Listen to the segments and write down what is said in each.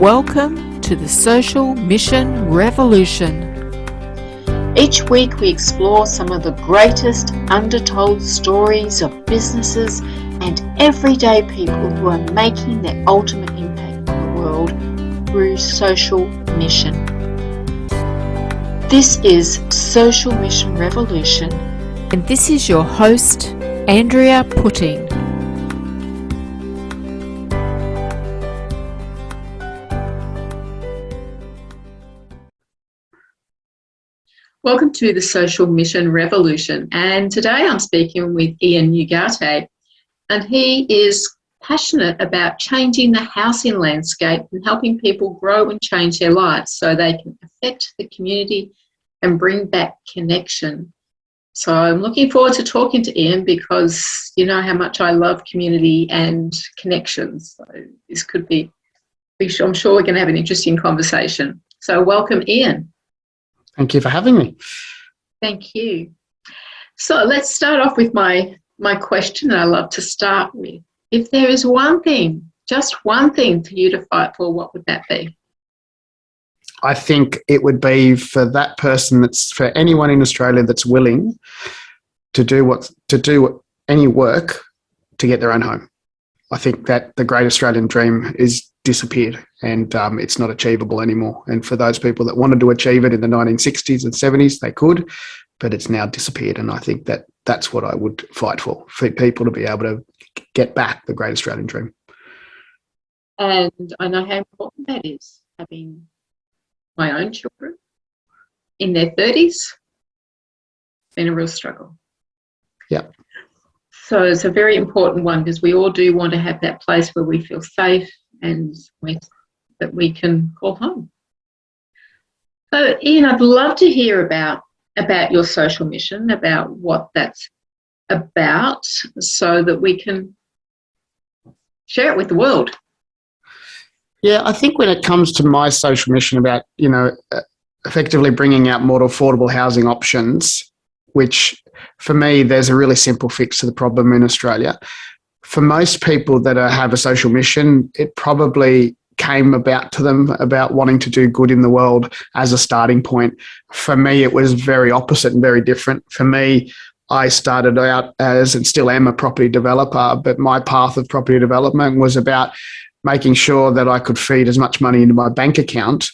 Welcome to the Social Mission Revolution. Each week we explore some of the greatest undertold stories of businesses and everyday people who are making their ultimate impact on the world through social mission. This is Social Mission Revolution. And this is your host, Andrea Putting. Welcome to the Social Mission Revolution, and today I'm speaking with Ian Ugarte, and he is passionate about changing the housing landscape and helping people grow and change their lives so they can affect the community and bring back connection. So I'm looking forward to talking to Ian because you know how much I love community and connections. So this could be, I'm sure we're going to have an interesting conversation. So welcome, Ian. Thank you for having me. Thank you. So let's start off with my question that I love to start with. If there is one thing, just one thing for you to fight for, what would that be? I think it would be for that person, that's for anyone in Australia that's willing to do any work to get their own home. I think that the great Australian dream is disappeared and it's not achievable anymore. And for those people that wanted to achieve it in the 1960s and 70s, they could, but it's now disappeared. And I think that that's what I would fight for people to be able to get back the great Australian dream. And I know how important that is, having my own children in their 30s. It's been a real struggle. Yeah. So it's a very important one because we all do want to have that place where we feel safe and that we can call home. So Ian, I'd love to hear about your social mission, about what that's about, so that we can share it with the world. Yeah, I think when it comes to my social mission about, effectively bringing out more affordable housing options, which for me, there's a really simple fix to the problem in Australia. For most people that have a social mission, it probably came about to them about wanting to do good in the world as a starting point. For me, it was very opposite and very different. For me, I started out as, and still am, a property developer, but my path of property development was about making sure that I could feed as much money into my bank account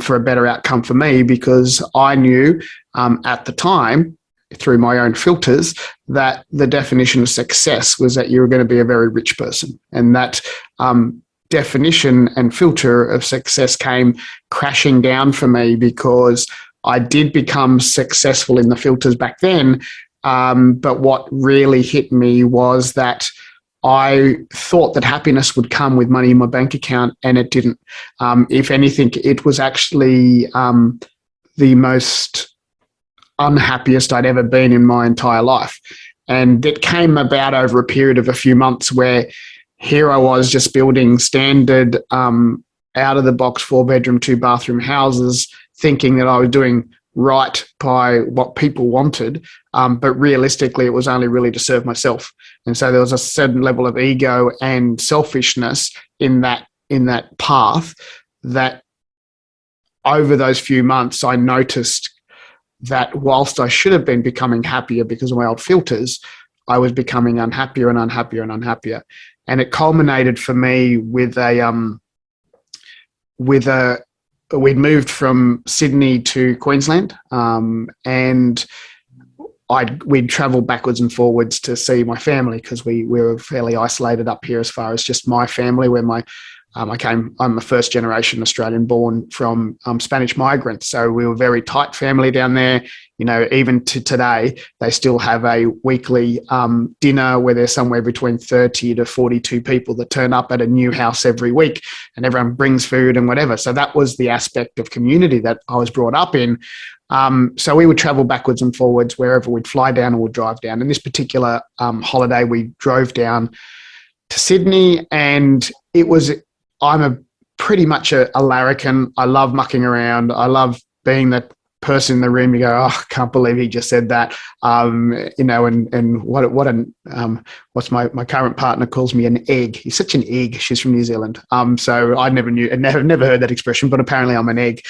for a better outcome for me, because I knew at the time, through my own filters, that the definition of success was that you were going to be a very rich person. And that definition and filter of success came crashing down for me because I did become successful in the filters back then. But what really hit me was that I thought that happiness would come with money in my bank account, and it didn't. If anything, it was actually the most unhappiest I'd ever been in my entire life. And it came about over a period of a few months where here I was just building standard out-of-the-box 4-bedroom, 2-bathroom houses, thinking that I was doing right by what people wanted, but realistically it was only really to serve myself. And so there was a certain level of ego and selfishness in that path that over those few months I noticed that whilst I should have been becoming happier because of my old filters, I was becoming unhappier and unhappier and unhappier. And it culminated for me with we'd moved from Sydney to Queensland, and we'd travel backwards and forwards to see my family because we were fairly isolated up here as far as just my family, where I'm a first generation Australian born from Spanish migrants. So we were a very tight family down there. Even to today, they still have a weekly dinner where there's somewhere between 30 to 42 people that turn up at a new house every week, and everyone brings food and whatever. So that was the aspect of community that I was brought up in. So we would travel backwards and forwards wherever we'd fly down or we'd drive down. And this particular holiday, we drove down to Sydney, and I'm pretty much a larrikin. I love mucking around. I love being the person in the room, you go, oh, I can't believe he just said that. And what's my current partner calls me an egg. He's such an egg. She's from New Zealand. So I never heard that expression, but apparently I'm an egg.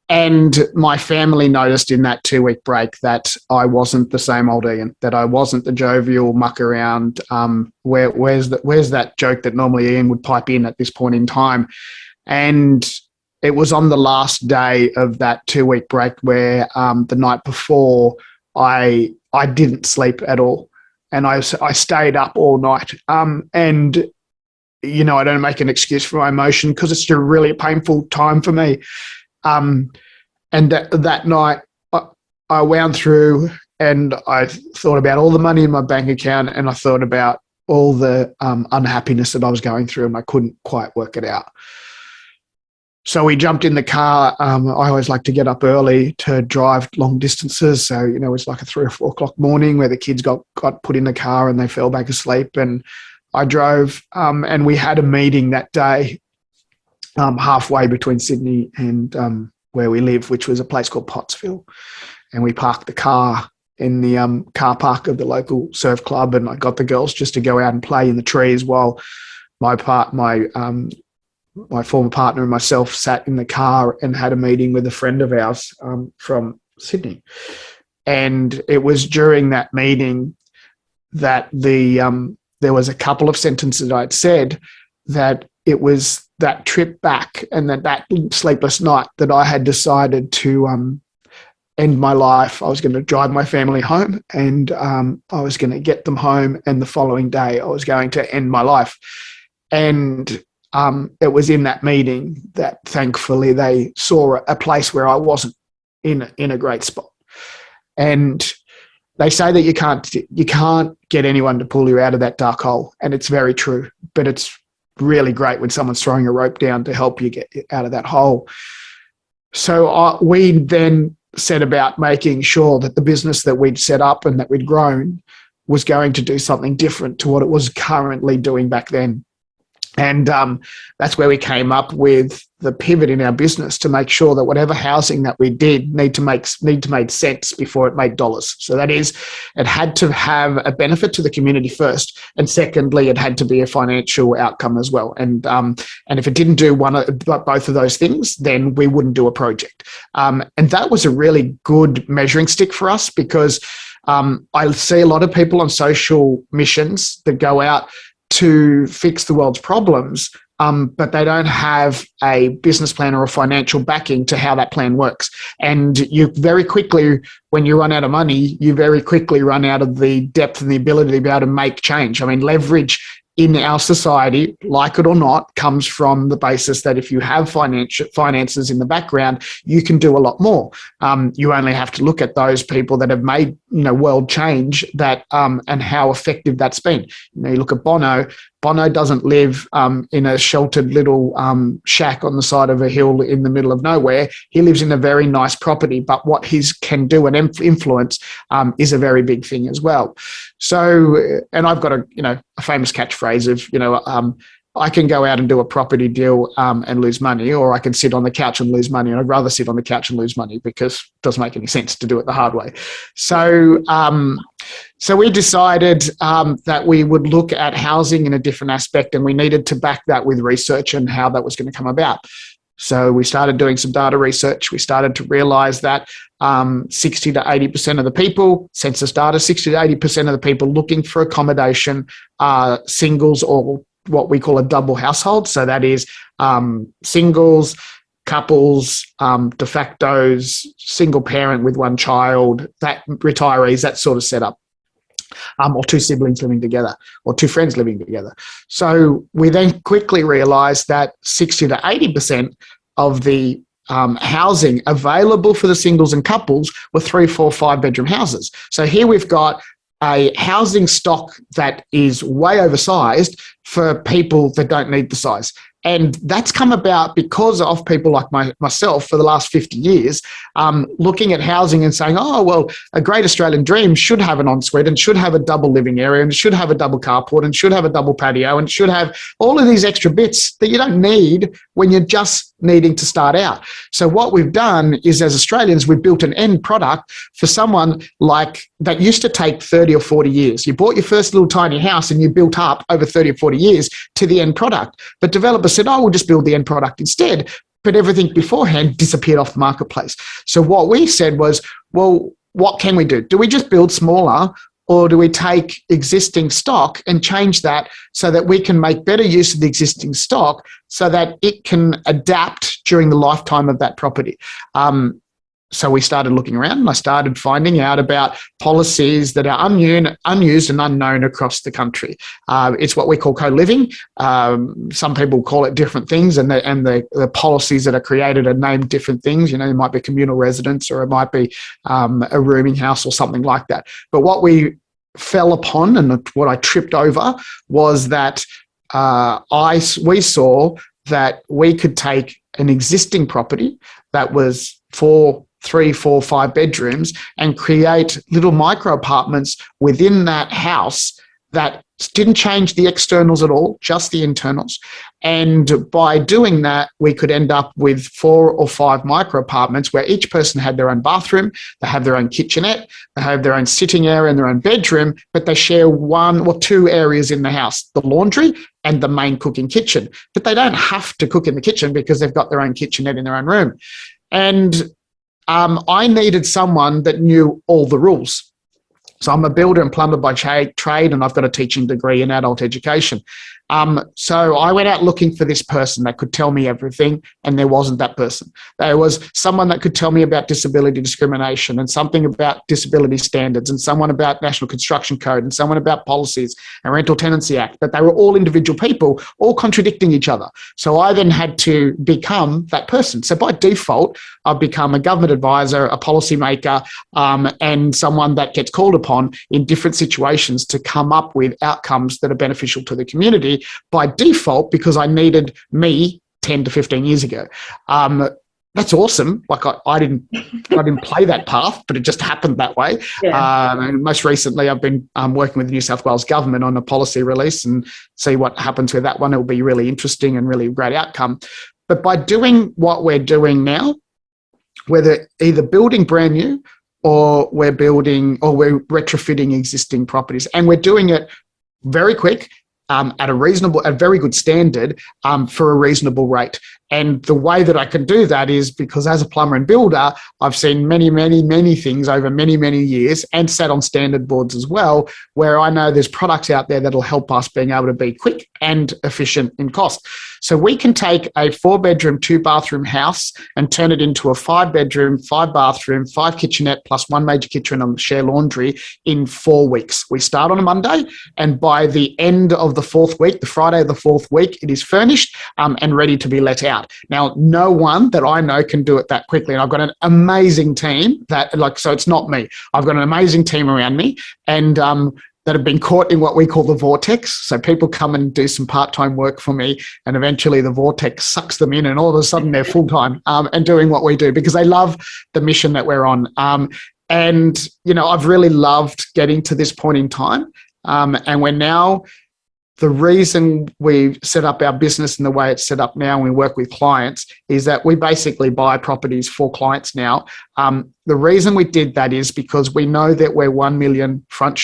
And my family noticed in that 2-week break that I wasn't the same old Ian, that I wasn't the jovial muck around. Where's that joke that normally Ian would pipe in at this point in time? And it was on the last day of that 2-week break where the night before I didn't sleep at all, and I stayed up all night. And I don't make an excuse for my emotion because it's a really painful time for me. And that night I wound through and I thought about all the money in my bank account, and I thought about all the unhappiness that I was going through, and I couldn't quite work it out. So we jumped in the car. I always like to get up early to drive long distances. So, it's like a 3 or 4 o'clock morning where the kids got put in the car and they fell back asleep. And I drove and we had a meeting that day halfway between Sydney and where we live, which was a place called Pottsville. And we parked the car in the car park of the local surf club, and I got the girls just to go out and play in the trees while my former partner and myself sat in the car and had a meeting with a friend of ours from Sydney. And it was during that meeting that there was a couple of sentences that I'd said that it was that trip back and that sleepless night that I had decided to end my life. I was going to drive my family home, and I was going to get them home, and the following day I was going to end my life. And it was in that meeting that thankfully they saw a place where I wasn't in a great spot. And they say that you can't get anyone to pull you out of that dark hole, and it's very true. But it's really great when someone's throwing a rope down to help you get out of that hole. So we then set about making sure that the business that we'd set up and that we'd grown was going to do something different to what it was currently doing back then. And that's where we came up with the pivot in our business to make sure that whatever housing that we did need to make sense before it made dollars. So that is, it had to have a benefit to the community first, and secondly, it had to be a financial outcome as well. And if it didn't do both of those things, then we wouldn't do a project. And that was a really good measuring stick for us, because I see a lot of people on social missions that go out to fix the world's problems, but they don't have a business plan or a financial backing to how that plan works. And you very quickly, when you run out of money, you very quickly run out of the depth and the ability to be able to make change. I mean, leverage in our society, like it or not, comes from the basis that if you have finances in the background, you can do a lot more. You only have to look at those people that have made world change that and how effective that's been. You look at Bono. Bono doesn't live in a sheltered little shack on the side of a hill in the middle of nowhere. He lives in a very nice property, but what he can do and influence is a very big thing as well. So, and I've got a famous catchphrase of I can go out and do a property deal and lose money, or I can sit on the couch and lose money. And I'd rather sit on the couch and lose money because it doesn't make any sense to do it the hard way. So, so we decided that we would look at housing in a different aspect, and we needed to back that with research and how that was going to come about. So we started doing some data research. We started to realize that 60 to 80% of the people, census data, 60 to 80% of the people looking for accommodation are singles or what we call a double household. So that is singles, couples, de factos, single parent with one child, that retirees, that sort of setup. Or two siblings living together, or two friends living together. So we then quickly realised that 60 to 80% of the housing available for the singles and couples were 3, 4, 5-bedroom houses. So here we've got a housing stock that is way oversized for people that don't need the size. And that's come about because of people like myself for the last 50 years, looking at housing and saying, oh, well, a great Australian dream should have an ensuite and should have a double living area and should have a double carport and should have a double patio and should have all of these extra bits that you don't need when you're just needing to start out. So what we've done is, as Australians, we've built an end product for someone like that used to take 30 or 40 years. You bought your first little tiny house and you built up over 30 or 40 years to the end product. But developers said, oh, we'll just build the end product instead. But everything beforehand disappeared off the marketplace. So what we said was, well, what can we do? Do we just build smaller, or do we take existing stock and change that so that we can make better use of the existing stock so that it can adapt during the lifetime of that property? So we started looking around, and I started finding out about policies that are unused and unknown across the country. It's what we call co-living. Some people call it different things, and the policies that are created are named different things. You know, it might be communal residence, or it might be a rooming house or something like that. But what we fell upon and what I tripped over was that we saw that we could take an existing property that was 3, 4, 5 bedrooms and create little micro apartments within that house that didn't change the externals at all, just the internals. And by doing that, we could end up with 4 or 5 micro apartments where each person had their own bathroom, they have their own kitchenette, they have their own sitting area and their own bedroom, but they share 1 or 2 areas in the house, the laundry and the main cooking kitchen. But they don't have to cook in the kitchen because they've got their own kitchenette in their own room. And I needed someone that knew all the rules. So I'm a builder and plumber by trade, and I've got a teaching degree in adult education. So I went out looking for this person that could tell me everything, and there wasn't that person. There was someone that could tell me about disability discrimination, and something about disability standards, and someone about National Construction Code, and someone about policies and Rental Tenancy Act. But they were all individual people, all contradicting each other. So I then had to become that person. So by default, I've become a government advisor, a policymaker, and someone that gets called upon in different situations to come up with outcomes that are beneficial to the community by default, because I needed me 10 to 15 years ago. That's awesome. Like I didn't play that path, but it just happened that way. Yeah. And most recently, I've been working with the New South Wales government on a policy release, and see what happens with that one. It'll be really interesting and really great outcome. But by doing what we're doing now, whether either building brand new or we're retrofitting existing properties, and we're doing it very quick, at a very good standard, for a reasonable rate. And the way that I can do that is because as a plumber and builder, I've seen many, many, many things over many, many years, and sat on standard boards as well, where I know there's products out there that'll help us being able to be quick and efficient in cost. So we can take a 4-bedroom, 2-bathroom house and turn it into a 5-bedroom, 5-bathroom, 5 kitchenette plus 1 major kitchen and share laundry in 4 weeks. We start on a Monday, and by the end of the 4th week, the Friday of the 4th week, it is furnished and ready to be let out. Now, no one that I know can do it that quickly. And I've got an amazing team so it's not me. I've got an amazing team around me, and that have been caught in what we call the vortex. So people come and do some part-time work for me, and eventually the vortex sucks them in, and all of a sudden they're full-time and doing what we do because they love the mission that we're on. And, I've really loved getting to this point in time. And we're now, the reason we set up our business in the way it's set up now and we work with clients is that we basically buy properties for clients now. The reason we did that is because we know that we're 1 million front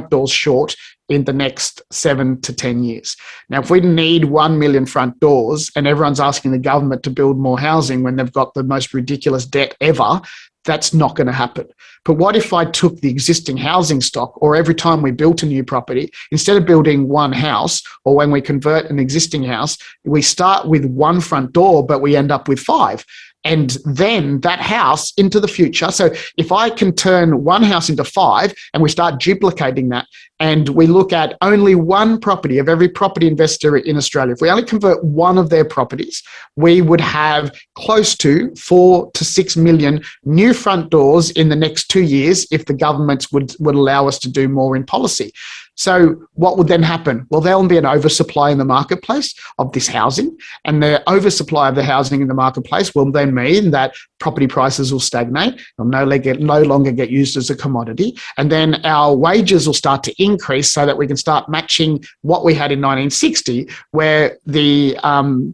doors short in the next 7 to 10 years. Now, if we need 1 million front doors and everyone's asking the government to build more housing when they've got the most ridiculous debt ever, that's not going to happen. But what if I took the existing housing stock, or every time we built a new property, instead of building 1 house, or when we convert an existing house, we start with 1 front door, but we end up with 5. And then that house into the future. So if I can turn 1 house into 5 and we start duplicating that, and we look at only 1 property of every property investor in Australia, if we only convert 1 of their properties, we would have close to 4 to 6 million new front doors in the next 2 years if the governments would allow us to do more in policy. So what would then happen? Well, there'll be an oversupply in the marketplace of this housing, and the oversupply of the housing in the marketplace will then mean that property prices will stagnate, they'll no longer get used as a commodity, and then our wages will start to increase so that we can start matching what we had in 1960, where the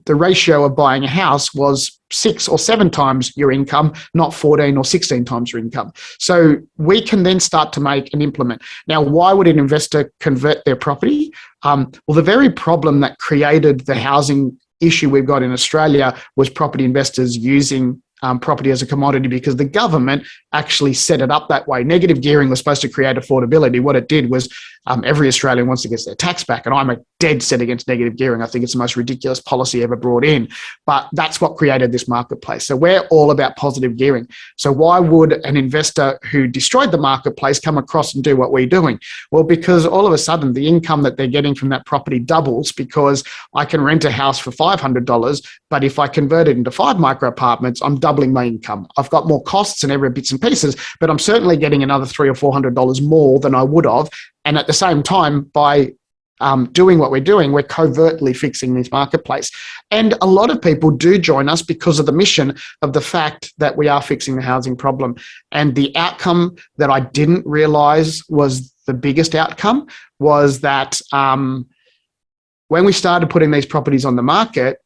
ratio of buying a house was 6 or 7 times your income, not 14 or 16 times your income. So we can then start to make and implement. Now, why would an investor convert their property? Well, the very problem that created the housing issue we've got in Australia was property investors using property as a commodity, because the government actually set it up that way. Negative gearing was supposed to create affordability. What it did was every Australian wants to get their tax back, and I'm a dead set against negative gearing. I think it's the most ridiculous policy ever brought in, but that's what created this marketplace. So we're all about positive gearing. So why would an investor who destroyed the marketplace come across and do what we're doing? Well, because all of a sudden the income that they're getting from that property doubles, because I can rent a house for $500, but if I convert it into 5 micro apartments, I'm doubling my income. I've got more costs and every bits and pieces, but I'm certainly getting another $300 or $400 more than I would have. And at the same time, by doing what we're doing, we're covertly fixing this marketplace. And a lot of people do join us because of the mission of the fact that we are fixing the housing problem. And the outcome that I didn't realize was the biggest outcome was that when we started putting these properties on the market,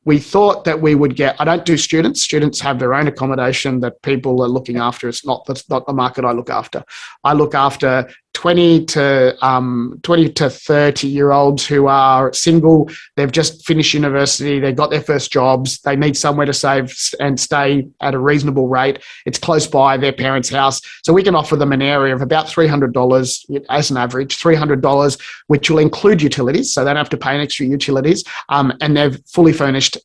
we thought that we would get, I don't do students. Students have their own accommodation that people are looking after. That's not the market I look after. I look after 20 to 30-year-olds who are single. They've just finished university. They got their first jobs. They need somewhere to save and stay at a reasonable rate. It's close by their parents' house. So we can offer them an area of about $300 as an average, $300, which will include utilities. So they don't have to pay an extra utilities. And they're fully furnished.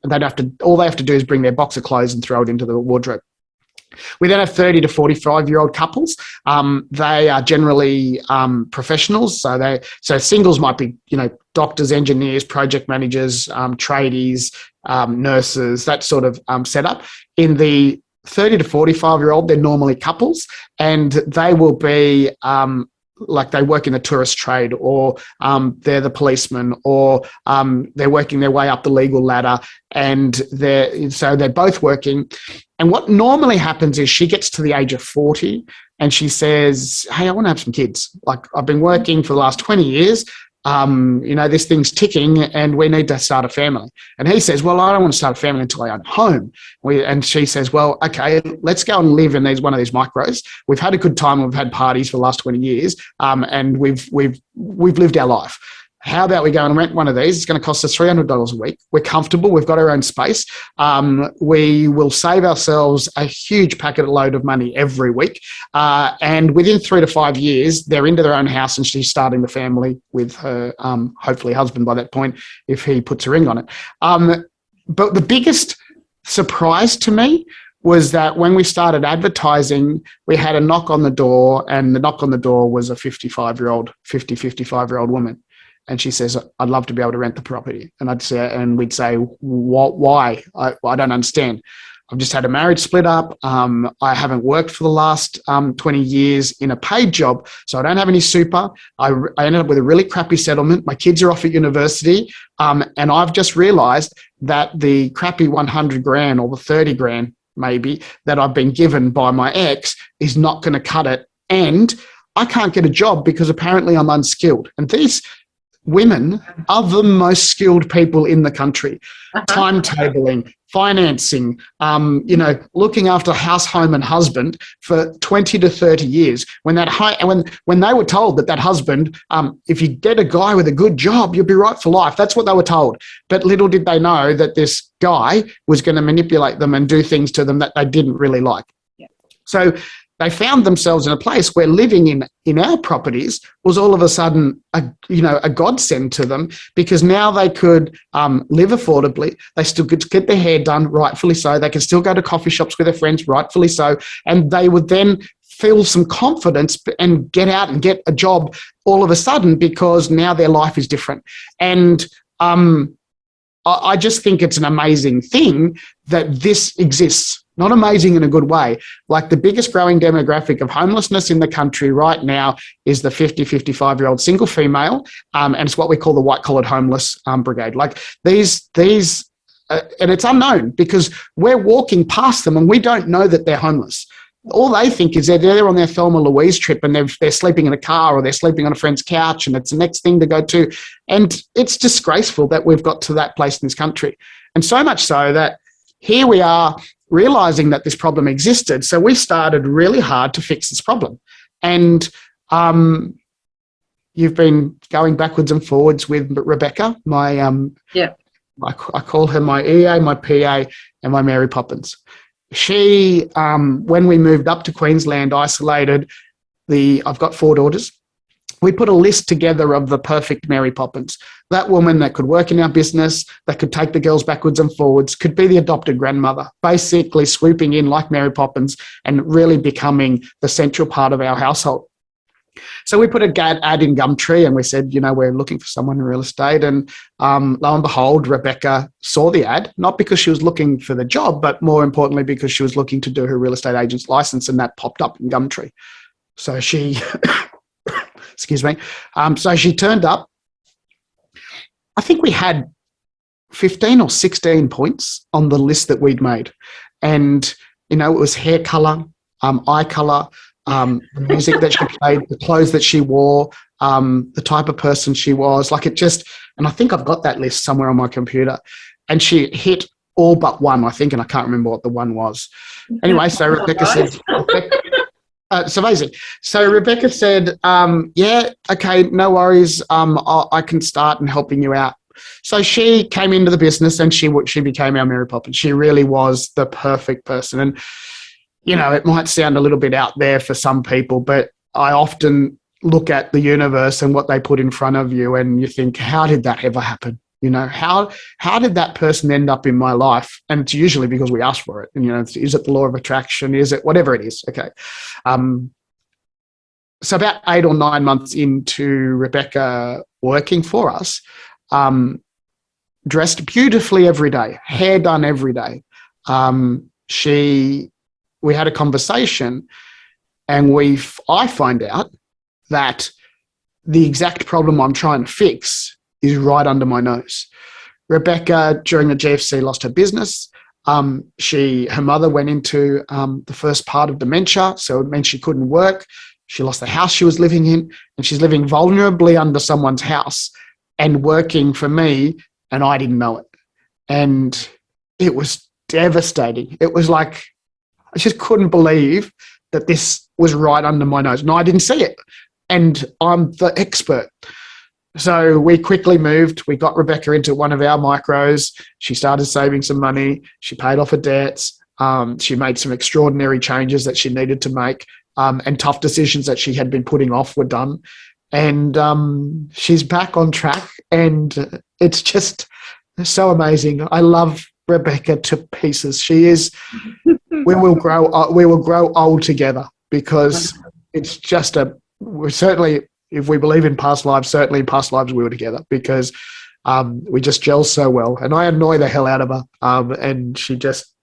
All they have to do is bring their box of clothes and throw it into the wardrobe. We then have 30 to 45-year-old couples. They are generally professionals. So singles might be, doctors, engineers, project managers, tradies, nurses, that sort of setup. In the 30 to 45-year-old, they're normally couples, and they will be like they work in the tourist trade, or they're the policeman, or they're working their way up the legal ladder, and they're both working. And what normally happens is she gets to the age of 40 and she says, hey, I want to have some kids. Like, I've been working for the last 20 years. This thing's ticking and we need to start a family. And he says, well, I don't want to start a family until I own a home. And she says, well, okay, let's go and live in one of these micros. We've had a good time. We've had parties for the last 20 years. And we've lived our life. How about we go and rent one of these? It's going to cost us $300 a week. We're comfortable. We've got our own space. We will save ourselves a huge packet load of money every week. And within 3 to 5 years, they're into their own house and she's starting the family with her, hopefully husband by that point, if he puts a ring on it. But the biggest surprise to me was that when we started advertising, we had a knock on the door, and the knock on the door was a 55-year-old woman. And she says, I'd love to be able to rent the property. And we'd say, why? I don't understand. I've just had a marriage split up. I haven't worked for the last 20 years in a paid job, so I don't have any super. I ended up with a really crappy settlement. My kids are off at university. And I've just realized that the crappy 100 grand or the 30 grand maybe that I've been given by my ex is not going to cut it. And I can't get a job because apparently I'm unskilled. And these women are the most skilled people in the country. Timetabling, financing, looking after house, home and husband for 20 to 30 years. When they were told that husband, if you get a guy with a good job, you'll be right for life. That's what they were told. But little did they know that this guy was going to manipulate them and do things to them that they didn't really like. Yeah. So they found themselves in a place where living in our properties was all of a sudden a godsend to them, because now they could live affordably. They still could get their hair done, rightfully so. They could still go to coffee shops with their friends, rightfully so. And they would then feel some confidence and get out and get a job all of a sudden, because now their life is different. And I just think it's an amazing thing that this exists. not amazing in a good way. Like the biggest growing demographic of homelessness in the country right now is the 50, 55-year-old single female, and it's what we call the white-collared homeless brigade. Like these and it's unknown because we're walking past them and we don't know that they're homeless. All they think is they're on their Thelma Louise trip and they're sleeping in a car or they're sleeping on a friend's couch and it's the next thing to go to. And it's disgraceful that we've got to that place in this country. And so much so that here we are realising that this problem existed. So we started really hard to fix this problem. And you've been going backwards and forwards with Rebecca, my I call her my EA, my PA, and my Mary Poppins. She, when we moved up to Queensland, isolated I've got 4 daughters. We put a list together of the perfect Mary Poppins. That woman that could work in our business, that could take the girls backwards and forwards, could be the adopted grandmother, basically swooping in like Mary Poppins and really becoming the central part of our household. So we put a ad in Gumtree and we said, we're looking for someone in real estate. And lo and behold, Rebecca saw the ad, not because she was looking for the job, but more importantly, because she was looking to do her real estate agent's license, and that popped up in Gumtree. So she, excuse me. So she turned up. I think we had 15 or 16 points on the list that we'd made. And, it was hair colour, eye colour, the music that she played, the clothes that she wore, the type of person she was. And I think I've got that list somewhere on my computer. And she hit all but one, I think, and I can't remember what the one was. Anyway, so Rebecca said, it's amazing. So Rebecca said, yeah, okay, no worries. I can start in helping you out. So she came into the business and she became our Mary Poppins. She really was the perfect person. And it might sound a little bit out there for some people, but I often look at the universe and what they put in front of you and you think, how did that ever happen? How did that person end up in my life? And it's usually because we asked for it. And, is it the law of attraction? Is it whatever it is? Okay. So about 8 or 9 months into Rebecca working for us, dressed beautifully every day, hair done every day. We had a conversation and I find out that the exact problem I'm trying to fix is right under my nose. Rebecca, during the GFC, lost her business. Her mother went into the first part of dementia, so it meant she couldn't work. She lost the house she was living in, and she's living vulnerably under someone's house and working for me, and I didn't know it. And it was devastating. It was like, I just couldn't believe that this was right under my nose. No, I didn't see it. And I'm the expert. So we quickly moved. We got Rebecca into one of our micros. She started saving some money. She paid off her debts. She made some extraordinary changes that she needed to make, and tough decisions that she had been putting off were done. And she's back on track. And it's just so amazing. I love Rebecca to pieces. She is... We will grow old together because it's just we're certainly, if we believe in past lives, certainly in past lives we were together because we just gel so well. And I annoy the hell out of her. And she just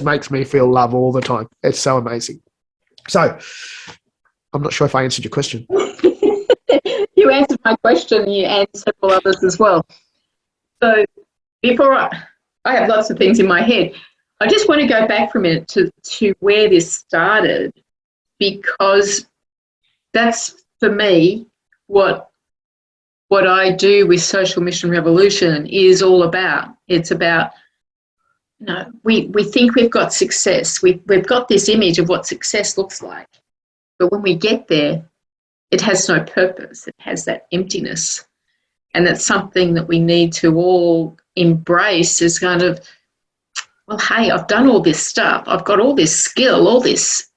makes me feel love all the time. It's so amazing. So I'm not sure if I answered your question. You answered my question. You answered several others as well. So before I have lots of things in my head. I just want to go back for a minute to where this started, because that's, for me, what I do with Social Mission Revolution is all about. It's about, we think we've got success. We've got this image of what success looks like. But when we get there, it has no purpose. It has that emptiness. And that's something that we need to all embrace as kind of, well, hey, I've done all this stuff. I've got all this skill, all this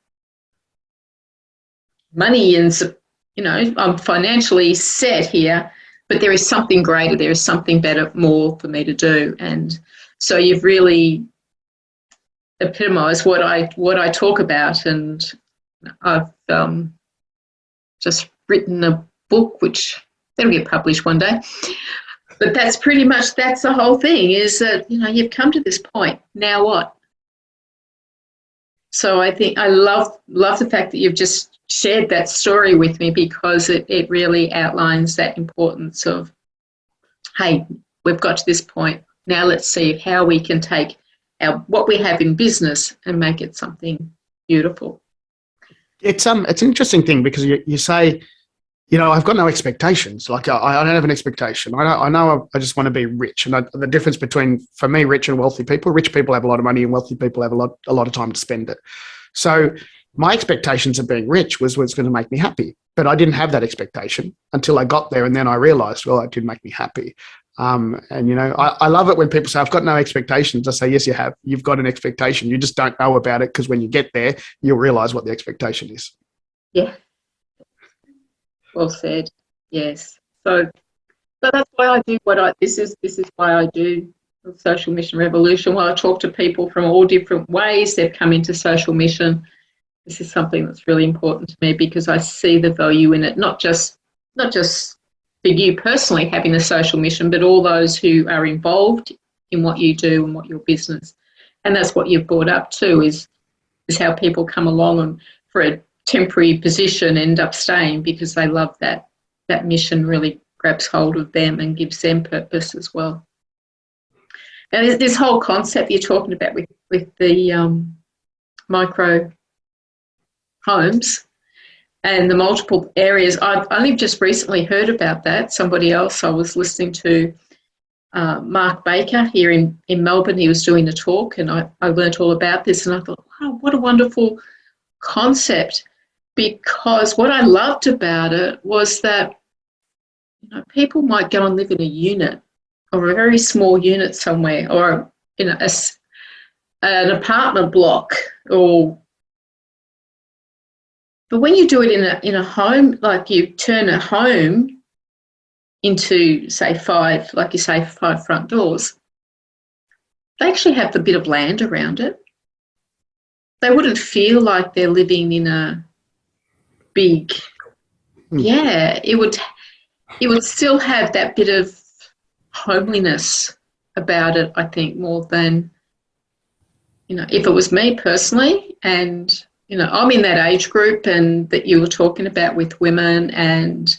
money, and, I'm financially set here, but there is something greater. There is something better, more for me to do. And so you've really epitomised what I talk about. And I've just written a book, which that'll get published one day. But that's the whole thing, is that, you've come to this point. Now what? So I think I love the fact that you've just shared that story with me, because it really outlines that importance of, hey, we've got to this point. Now let's see how we can take what we have in business and make it something beautiful. It's an interesting thing, because you say, I've got no expectations. Like I don't have an expectation. I know I just want to be rich. And the difference between, for me, rich and wealthy people, rich people have a lot of money and wealthy people have a lot of time to spend it. So my expectations of being rich was what's going to make me happy. But I didn't have that expectation until I got there. And then I realized, well, it did make me happy. I love it when people say, I've got no expectations. I say, yes, you have. You've got an expectation. You just don't know about it, because when you get there, you'll realize what the expectation is. Yeah. Well said. Yes. So that's why I do this is why I do the Social Mission Revolution. While I talk to people from all different ways they've come into social mission, this is something that's really important to me, because I see the value in it, not just for you personally having the social mission, but all those who are involved in what you do and what your business. And that's what you've brought up too, is how people come along and for a temporary position end up staying because they love that mission really grabs hold of them and gives them purpose as well. Now, this whole concept you're talking about with the micro homes and the multiple areas, I've only just recently heard about that. Somebody else, I was listening to Mark Baker here in Melbourne. He was doing a talk, and I learnt all about this, and I thought, wow, what a wonderful concept. Because what I loved about it was that people might go and live in a unit, or a very small unit somewhere, or in an apartment block, but when you do it in a home, like you turn a home into, say, five front doors, they actually have a bit of land around it. They wouldn't feel like they're living in a big, it would still have that bit of homeliness about it, I think, more than, if it was me personally, and, I'm in that age group and that you were talking about with women, and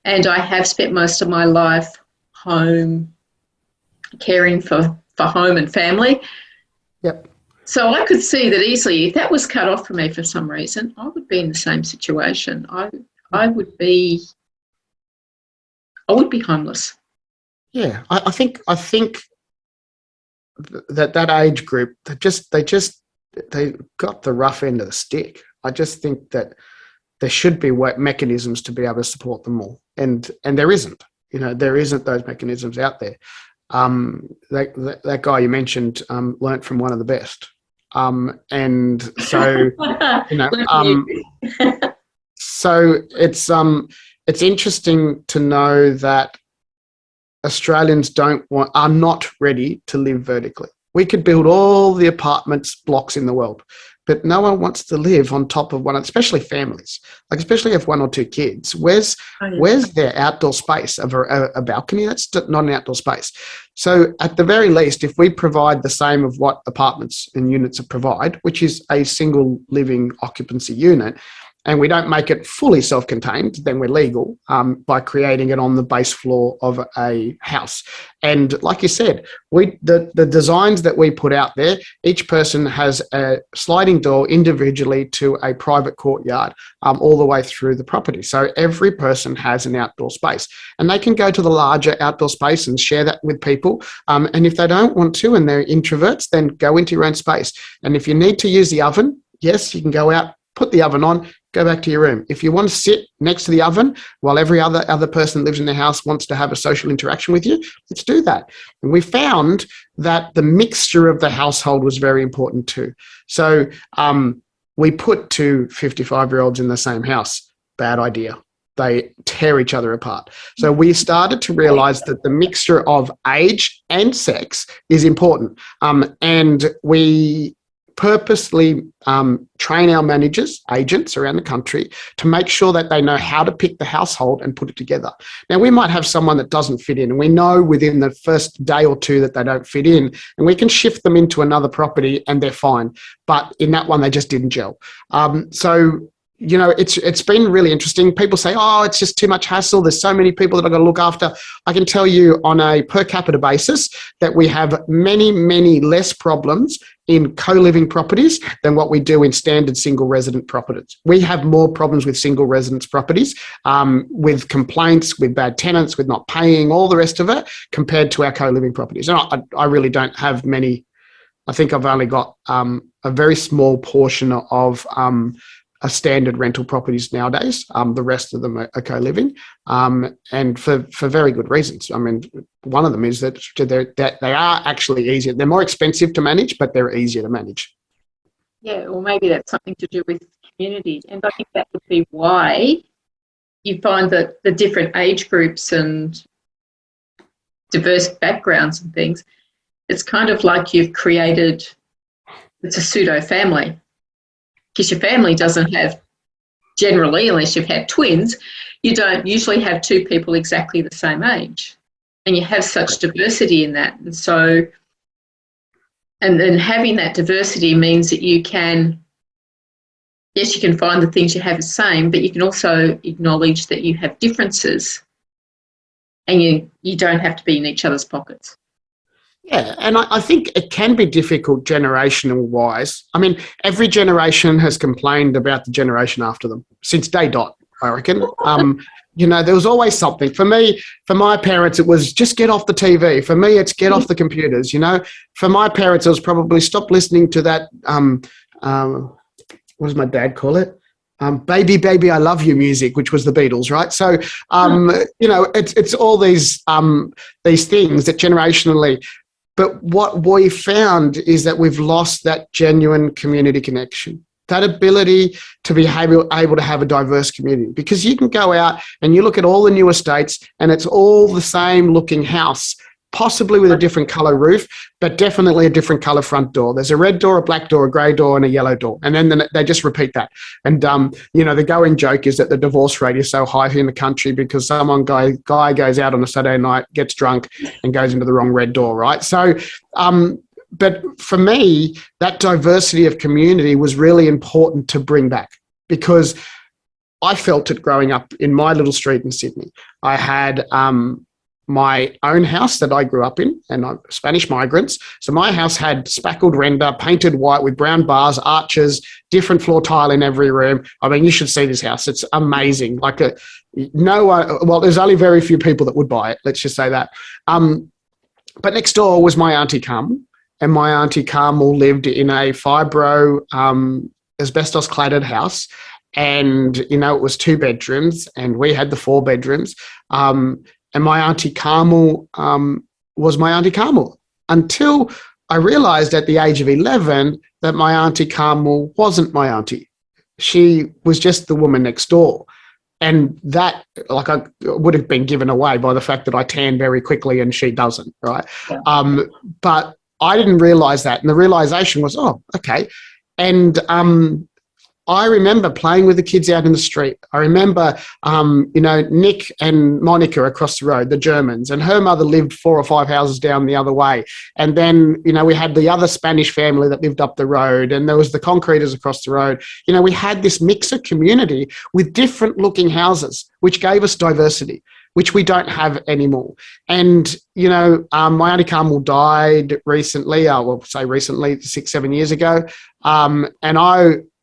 I have spent most of my life home, caring for home and family. Yep. So I could see that easily, if that was cut off from me for some reason, I would be in the same situation. I would be homeless. Yeah, I think that age group, they got the rough end of the stick. I just think that there should be mechanisms to be able to support them all, and there isn't. There isn't those mechanisms out there. That guy you mentioned learnt from one of the best. And so, so it's interesting to know that Australians are not ready to live vertically. We could build all the apartments blocks in the world, but no one wants to live on top of one, especially families, especially if one or two kids. Where's their outdoor space of a balcony? That's not an outdoor space. So at the very least, if we provide the same of what apartments and units provide, which is a single living occupancy unit, and we don't make it fully self-contained, then we're legal by creating it on the base floor of a house. And like you said, the designs that we put out there, each person has a sliding door individually to a private courtyard all the way through the property. So every person has an outdoor space, and they can go to the larger outdoor space and share that with people. And if they don't want to and they're introverts, then go into your own space. And if you need to use the oven, yes, you can go out, put the oven on, go back to your room. If you want to sit next to the oven while every other person that lives in the house wants to have a social interaction with you, let's do that. And we found that the mixture of the household was very important too. So we put two 55-year-olds in the same house. Bad idea. They tear each other apart. So we started to realize that the mixture of age and sex is important. And we purposely train our managers, agents around the country to make sure that they know how to pick the household and put it together. Now, we might have someone that doesn't fit in, and we know within the first day or two that they don't fit in, and we can shift them into another property and they're fine. But in that one, they just didn't gel. It's been really interesting. People say, oh, it's just too much hassle. There's so many people that I've got to look after. I can tell you on a per capita basis that we have many, many less problems in co-living properties than what we do in standard single resident properties. We have more problems with single residence properties, with complaints, with bad tenants, with not paying, all the rest of it, compared to our co-living properties. And I really don't have many. I think I've only got a very small portion of standard rental properties nowadays. The rest of them are co-living, and for very good reasons. I mean, one of them is that they are actually easier. They're more expensive to manage, but they're easier to manage. Yeah, or maybe that's something to do with community. And I think that would be why you find that the different age groups and diverse backgrounds and things, it's kind of like you've created, it's a pseudo family. Because your family doesn't have, generally, unless you've had twins, you don't usually have two people exactly the same age. And you have such diversity in that. And so, and then having that diversity means that you can, yes, you can find the things you have the same, but you can also acknowledge that you have differences and you don't have to be in each other's pockets. Yeah, and I think it can be difficult generational-wise. I mean, every generation has complained about the generation after them since day dot, I reckon. There was always something. For me, for my parents, it was just get off the TV. For me, it's get off the computers, For my parents, it was probably stop listening to that, what does my dad call it? Baby, baby, I love you music, which was the Beatles, right? So, it's all these things that generationally. But what we found is that we've lost that genuine community connection, that ability to be able to have a diverse community. Because you can go out and you look at all the new estates and it's all the same looking house, possibly with a different colour roof, but definitely a different colour front door. There's a red door, a black door, a grey door and a yellow door. And then they just repeat that. And, the going joke is that the divorce rate is so high here in the country because guy goes out on a Saturday night, gets drunk and goes into the wrong red door, right? So, but for me, that diversity of community was really important to bring back because I felt it growing up in my little street in Sydney. I had my own house that I grew up in, and I'm Spanish migrants. So my house had spackled render, painted white with brown bars, arches, different floor tile in every room. I mean, you should see this house. It's amazing. There's only very few people that would buy it. Let's just say that. But next door was my Auntie Carmel, and my Auntie Carmel lived in a fibro, asbestos-cladded house. And, it was 2 bedrooms, and we had the 4 bedrooms. And my Auntie Carmel was my Auntie Carmel until I realised at the age of 11 that my Auntie Carmel wasn't my auntie. She was just the woman next door. And that, I would have been given away by the fact that I tan very quickly and she doesn't, right? Yeah. But I didn't realise that. And the realisation was, oh, okay. And I remember playing with the kids out in the street. I remember, Nick and Monica across the road, the Germans, and her mother lived 4 or 5 houses down the other way. And then, we had the other Spanish family that lived up the road, and there was the concreters across the road. We had this mix of community with different looking houses, which gave us diversity, which we don't have anymore. And, my Auntie Carmel died recently, recently, 6-7 years ago. And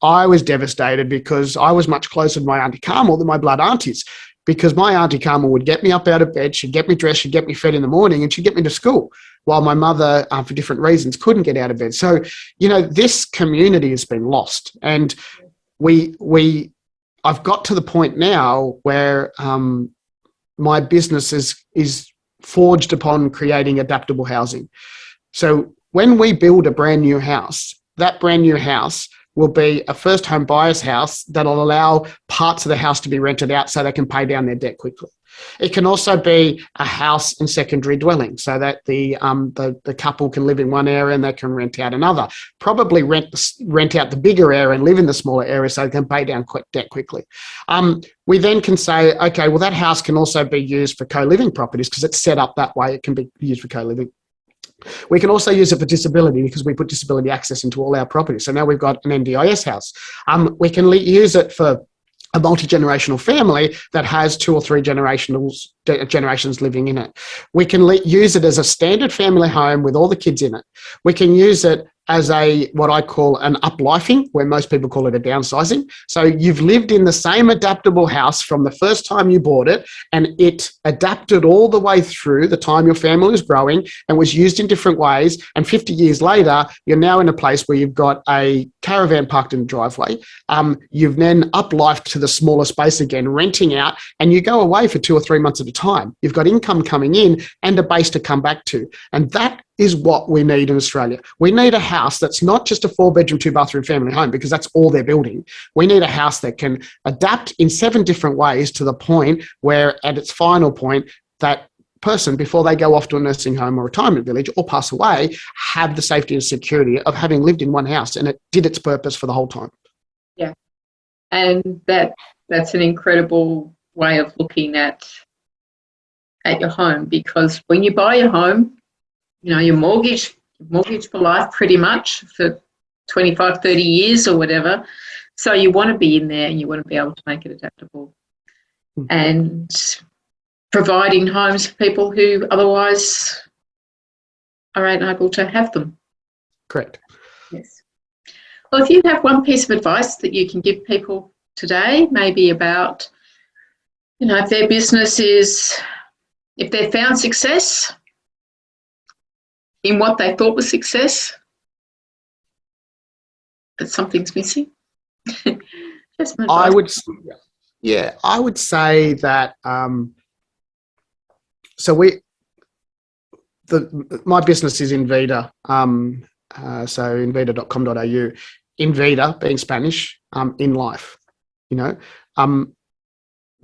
I was devastated because I was much closer to my Auntie Carmel than my blood aunties, because my Auntie Carmel would get me up out of bed, she'd get me dressed, she'd get me fed in the morning, and she'd get me to school, while my mother, for different reasons, couldn't get out of bed. So, this community has been lost. And I've got to the point now where my business is forged upon creating adaptable housing. So when we build a brand new house, that brand new house will be a first home buyer's house that'll allow parts of the house to be rented out so they can pay down their debt quickly. It can also be a house and secondary dwelling, so that the couple can live in one area and they can rent out another. Probably rent out the bigger area and live in the smaller area so they can pay down debt quickly. We then can say, okay, well, that house can also be used for co-living properties because it's set up that way. It can be used for co-living. We can also use it for disability because we put disability access into all our properties. So now we've got an NDIS house. We can use it for a multi-generational family that has 2 or 3 generations living in it. We can use it as a standard family home with all the kids in it. We can use it as what I call an uplifing, where most people call it a downsizing. So you've lived in the same adaptable house from the first time you bought it, and it adapted all the way through the time your family was growing and was used in different ways. And 50 years later, you're now in a place where you've got a caravan parked in the driveway. You've then uplifed to the smaller space again, renting out, and you go away for 2 or 3 months at a time. You've got income coming in and a base to come back to. And that is what we need in Australia. We need a house that's not just a 4-bedroom, 2-bathroom family home, because that's all they're building. We need a house that can adapt in 7 different ways to the point where, at its final point, that person, before they go off to a nursing home or retirement village or pass away, have the safety and security of having lived in one house and it did its purpose for the whole time. Yeah. And that's an incredible way of looking at your home, because when you buy your home, you know, your mortgage for life pretty much for 25, 30 years or whatever. So you want to be in there and you want to be able to make it adaptable. And providing homes for people who otherwise are unable to have them. Correct. Yes. Well, if you have one piece of advice that you can give people today, maybe about, you know, if their business if they've found success in what they thought was success, but something's missing. I would say that my business is Invita, so invita.com.au. Invita being Spanish, in life, you know.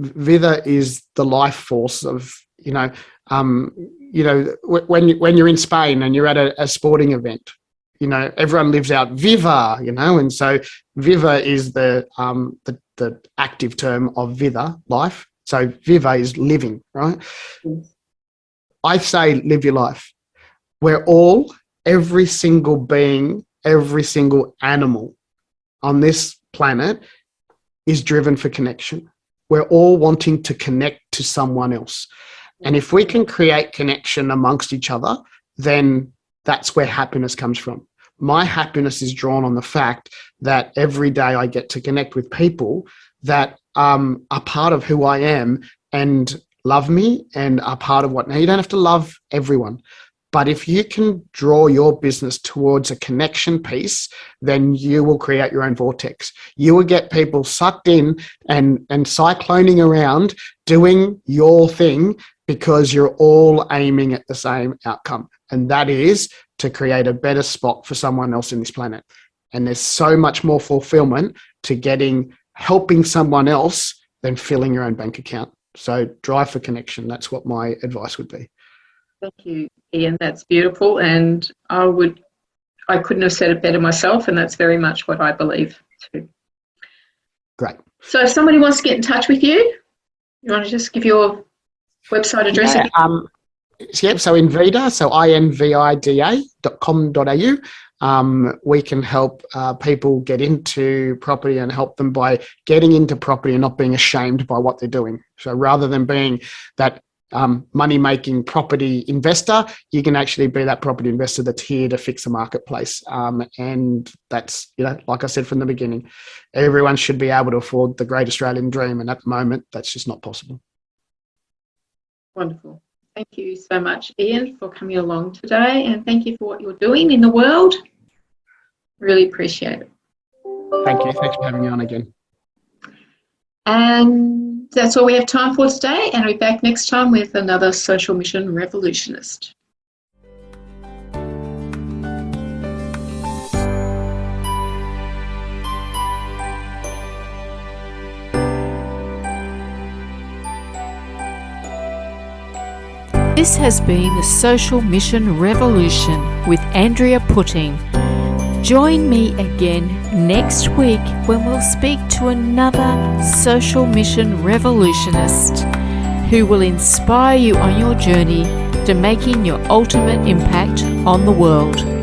Vida is the life force of, when you're in Spain and you're at a sporting event, you know, everyone lives out Viva, you know, and so Viva is the active term of Vida, life. So Viva is living, right? I say live your life. We're all, every single being, every single animal on this planet is driven for connection. We're all wanting to connect to someone else. And if we can create connection amongst each other, then that's where happiness comes from. My happiness is drawn on the fact that every day I get to connect with people that are part of who I am and love me and are part of what. Now, you don't have to love everyone, but if you can draw your business towards a connection piece, then you will create your own vortex. You will get people sucked in and cycloning around doing your thing because you're all aiming at the same outcome. And that is to create a better spot for someone else in this planet. And there's so much more fulfillment to helping someone else than filling your own bank account. So drive for connection. That's what my advice would be. Thank you, Ian. That's beautiful. And I couldn't have said it better myself. And that's very much what I believe too. Great. So if somebody wants to get in touch with you, you want to just give your website address? So Invida, so invida.com.au. We can help people get into property and help them by getting into property and not being ashamed by what they're doing. So rather than being that money-making property investor, you can actually be that property investor that's here to fix a marketplace. And that's, like I said from the beginning, everyone should be able to afford the great Australian dream. And at the moment, that's just not possible. Wonderful. Thank you so much, Ian, for coming along today. And thank you for what you're doing in the world. Really appreciate it. Thank you. Thanks for having me on again. And that's all we have time for today. And we'll be back next time with another Social Mission Revolutionist. This has been the Social Mission Revolution with Andrea Putting. Join me again next week when we'll speak to another social mission revolutionist who will inspire you on your journey to making your ultimate impact on the world.